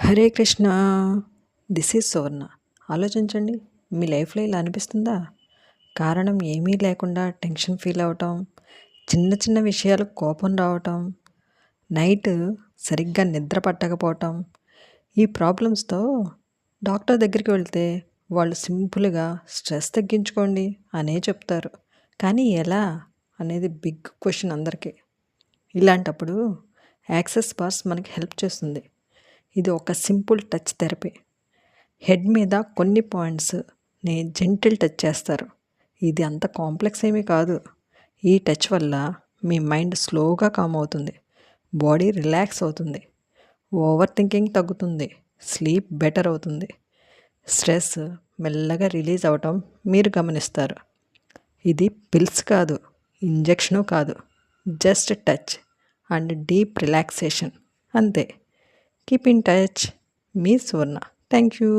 Hare Krishna. This is సువర్ణ. ఆలోచించండి, మీ లైఫ్లో ఇలా అనిపిస్తుందా? కారణం ఏమీ లేకుండా టెన్షన్ ఫీల్ అవటం, చిన్న చిన్న విషయాలకు కోపం రావటం, నైట్ సరిగ్గా నిద్ర పట్టకపోవటం. ఈ ప్రాబ్లమ్స్తో డాక్టర్ దగ్గరికి వెళ్తే వాళ్ళు సింపుల్గా స్ట్రెస్ తగ్గించుకోండి అనే చెప్తారు. కానీ ఎలా అనేది బిగ్ క్వశ్చన్ అందరికీ. ఇలాంటప్పుడు యాక్సెస్ బార్స్ మనకి హెల్ప్ చేస్తుంది. ఇది ఒక సింపుల్ టచ్ థెరపీ. హెడ్ మీద కొన్ని పాయింట్స్ని జెంటిల్ టచ్ చేస్తారు. ఇది అంత కాంప్లెక్స్ ఏమీ కాదు. ఈ టచ్ వల్ల మీ మైండ్ స్లోగా కామ్ అవుతుంది, బాడీ రిలాక్స్ అవుతుంది, ఓవర్ థింకింగ్ తగ్గుతుంది, స్లీప్ బెటర్ అవుతుంది, స్ట్రెస్ మెల్లగా రిలీజ్ అవటం మీరు గమనిస్తారు. ఇది పిల్స్ కాదు, ఇంజెక్షను కాదు, just touch and deep relaxation అంతే. Keep in touch. మీ సువర్ణ. Thank you.